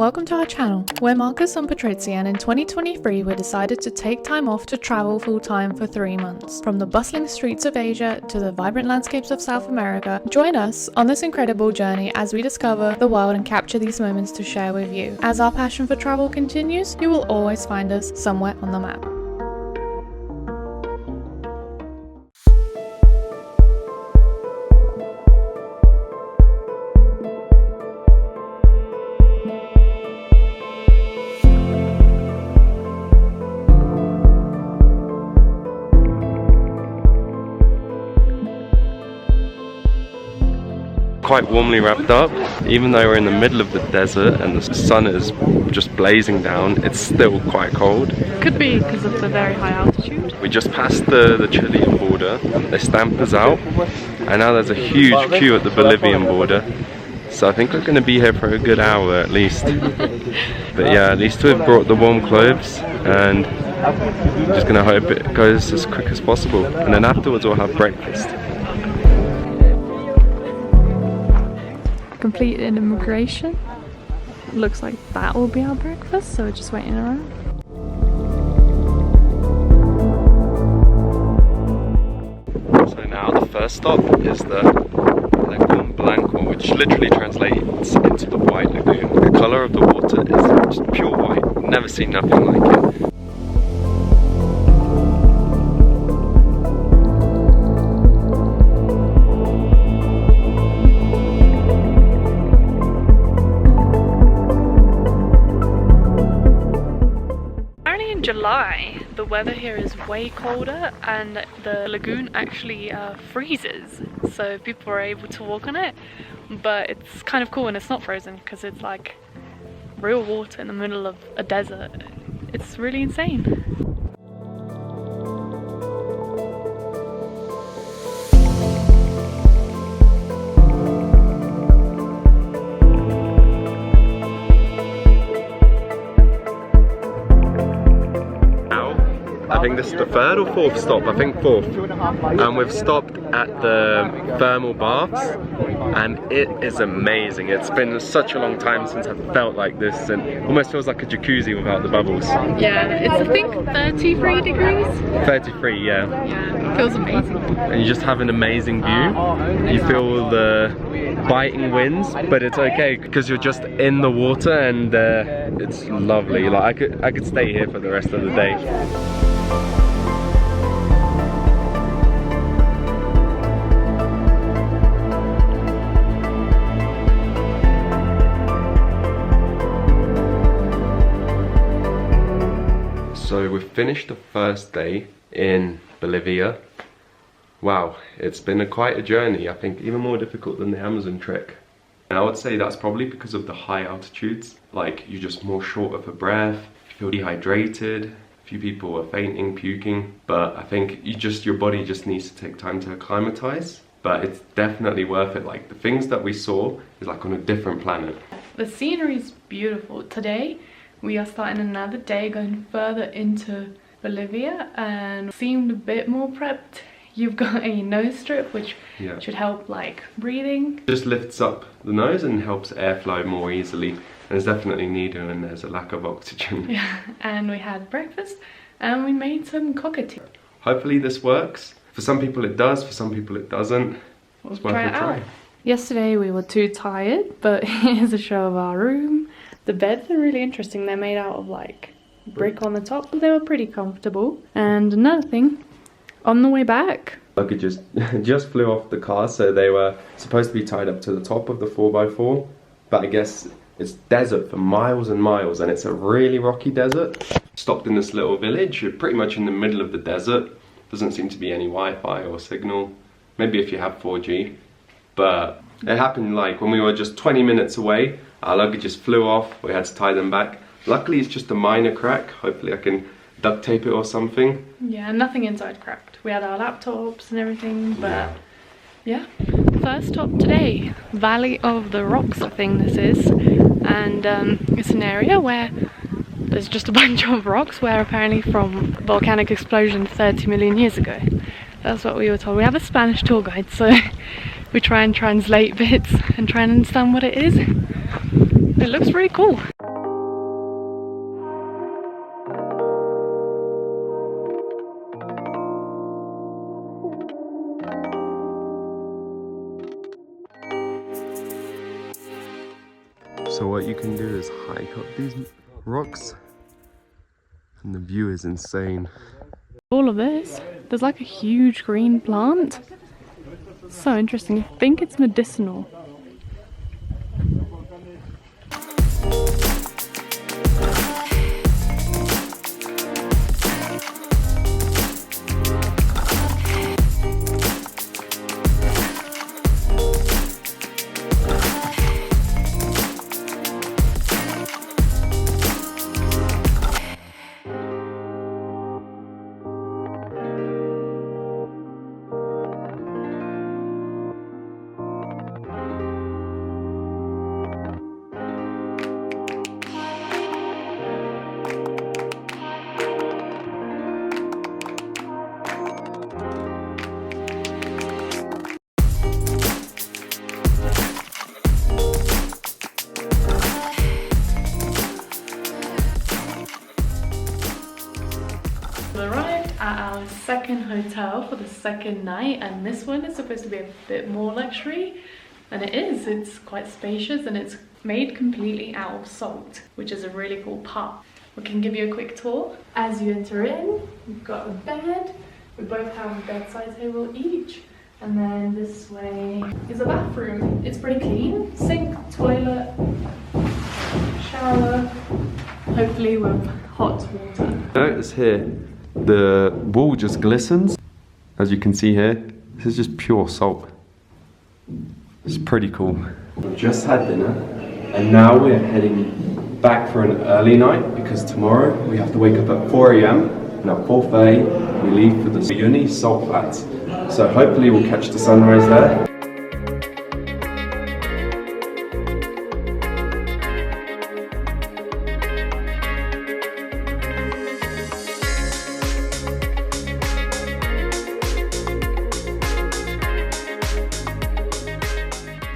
Welcome to our channel. We're Marcus and Patrizia, and in 2023 we decided to take time off to travel full-time for 3 months. From the bustling streets of Asia to the vibrant landscapes of South America, join us on this incredible journey as we discover the world and capture these moments to share with you. As our passion for travel continues, you will always find us somewhere on the map. Quite warmly wrapped up. Even though we're in the middle of the desert and the sun is just blazing down, it's still quite cold. Could be because of the very high altitude. We just passed the Chilean border, they stamped us out, and now there's a huge queue at the Bolivian border. So I think we're going to be here for a good hour at least. But yeah, at least we've brought the warm clothes, and I'm just going to hope it goes as quick as possible. And then afterwards we'll have breakfast. Completed immigration. Looks like that will be our breakfast, so we're just waiting around. So now the first stop is the lagoon blanco, which literally translates into the white lagoon. The colour of the water is just pure white. Never seen nothing like it. July, the weather here is way colder and the lagoon actually freezes, so people are able to walk on it, but it's kind of cool when it's not frozen because it's like real water in the middle of a desert. It's really insane. I think this is the third or fourth stop, I think fourth. And we've stopped at the thermal baths, and it is amazing. It's been such a long time since I've felt like this, and it almost feels like a jacuzzi without the bubbles. Yeah, it's I think 33 degrees. 33, yeah. Yeah, it feels amazing. And you just have an amazing view. You feel the biting winds, but it's okay because you're just in the water, and it's lovely. Like I could stay here for the rest of the day. So we've finished the first day in Bolivia. Wow, it's been quite a journey. I think even more difficult than the Amazon trek. And I would say that's probably because of the high altitudes. Like, you're just more short of a breath, you feel dehydrated, a few people are fainting, puking. But I think your body just needs to take time to acclimatize. But it's definitely worth it. Like, the things that we saw is like on a different planet. The scenery is beautiful. Today we are starting another day going further into Bolivia and seemed a bit more prepped. You've got a nose strip which should help like breathing. Just lifts up the nose and helps airflow more easily, and it's definitely needed when there's a lack of oxygen. Yeah, and we had breakfast and we made some cocktail. Hopefully this works. For some people it does, for some people it doesn't. We'll try it out. Yesterday we were too tired, but here's a show of our room. The beds are really interesting. They're made out of like brick on the top, but they were pretty comfortable. And another thing, on the way back, luggage just flew off the car, so they were supposed to be tied up to the top of the 4x4, but I guess it's desert for miles and miles, and it's a really rocky desert. Stopped in this little village. You're pretty much in the middle of the desert. Doesn't seem to be any Wi-Fi or signal. Maybe if you have 4G, but it happened like when we were just 20 minutes away. Our luggage just flew off, we had to tie them back. Luckily it's just a minor crack, hopefully I can duct tape it or something. Yeah, nothing inside cracked. We had our laptops and everything, but yeah. First stop today, Valley of the Rocks I think this is. And it's an area where there's just a bunch of rocks where apparently from volcanic explosion 30 million years ago. That's what we were told. We have a Spanish tour guide, so we try and translate bits and try and understand what it is. It looks really cool. can do is hike up these rocks, and the view is insane. All of this, there's like a huge green plant. So interesting. I think it's medicinal. We arrived at our second hotel for the second night, and this one is supposed to be a bit more luxury, and it is. It's quite spacious and it's made completely out of salt, which is a really cool part. We can give you a quick tour. As you enter in, we've got a bed. We both have a bedside table each, and then this way is a bathroom. It's pretty clean. Sink, toilet, shower, hopefully with hot water. Notice here, the wall just glistens. As you can see here, this is just pure salt. It's pretty cool. We've just had dinner, and now we're heading back for an early night because tomorrow we have to wake up at 4 AM, and at 4:30 we leave for the Uyuni salt flats. So hopefully we'll catch the sunrise there.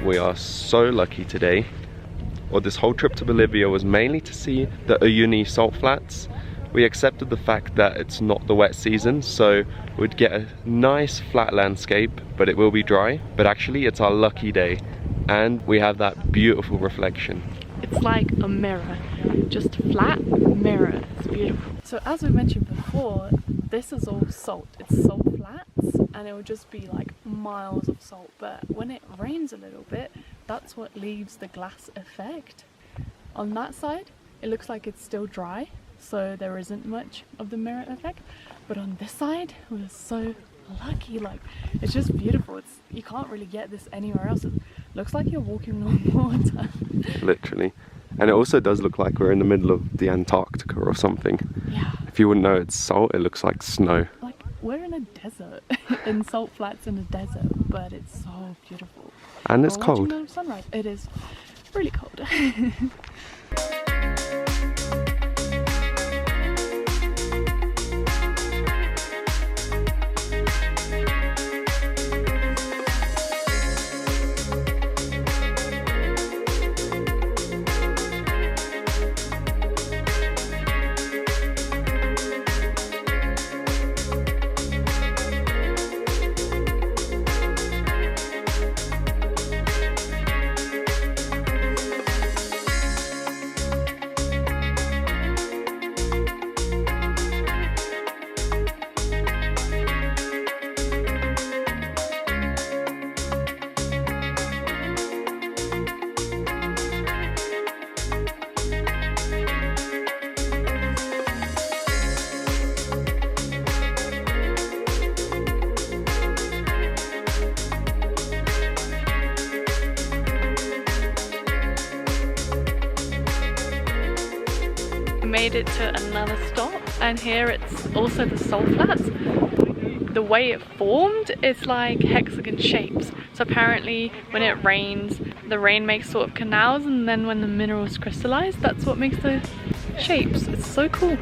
We are so lucky today, or this whole trip to Bolivia was mainly to see the Uyuni salt flats. We accepted the fact that it's not the wet season, so we'd get a nice flat landscape, but it will be dry. But actually it's our lucky day, and we have that beautiful reflection. It's like a mirror, just flat mirror. It's beautiful. So as we mentioned before, this is all salt. It's salt flats, and it will just be like miles of salt. But when it rains a little bit, that's what leaves the glass effect. On that side, it looks like it's still dry, so there isn't much of the mirror effect. But on this side, we're so lucky. Like, it's just beautiful. You can't really get this anywhere else. It looks like you're walking on water. Literally. And it also does look like we're in the middle of the Antarctica or something. Yeah. If you wouldn't know it's salt, it looks like snow. Like, we're in a desert, in salt flats in a desert, but it's so beautiful. And it's We're cold. watching the sunrise. It is really cold. Made it to another stop, and here it's also the salt flats. The way it formed is like hexagon shapes, so apparently when it rains, the rain makes sort of canals, and then when the minerals crystallize, that's what makes the shapes. It's so cool.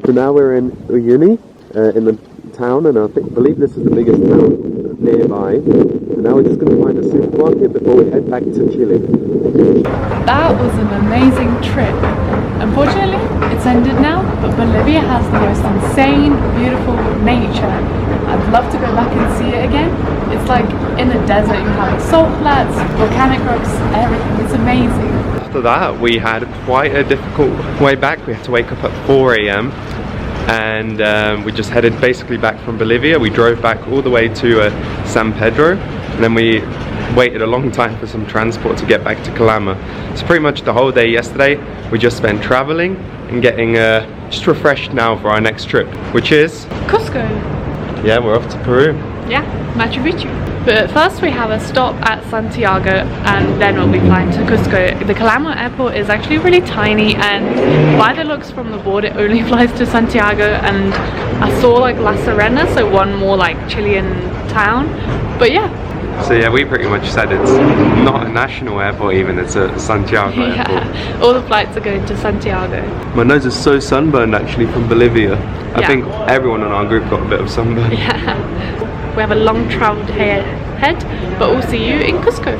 So now we're in Uyuni, in the town, and I believe this is the biggest town nearby. And now we're just going to find a supermarket before we head back to Chile. That was an amazing trip. Unfortunately, it's ended now, but Bolivia has the most insane, beautiful nature. I'd love to go back and see it again. It's like in a desert, you have salt flats, volcanic rocks, everything. It's amazing. After that, we had quite a difficult way back. We had to wake up at 4 AM and we just headed basically back from Bolivia. We drove back all the way to San Pedro, and then we waited a long time for some transport to get back to Calama. So pretty much the whole day yesterday we just spent traveling and getting just refreshed now for our next trip, which is Cusco. Yeah, we're off to Peru. Yeah, Machu Picchu. But first we have a stop at Santiago and then we'll be flying to Cusco. The Calama airport is actually really tiny, and by the looks from the board it only flies to Santiago, and I saw like La Serena, so one more like Chilean town. But yeah. So yeah, we pretty much said it's not a national airport even, it's a Santiago airport. All the flights are going to Santiago. My nose is so sunburned actually from Bolivia. I think everyone in our group got a bit of sunburn. Yeah. We have a long travelled ahead, but we'll see you in Cusco.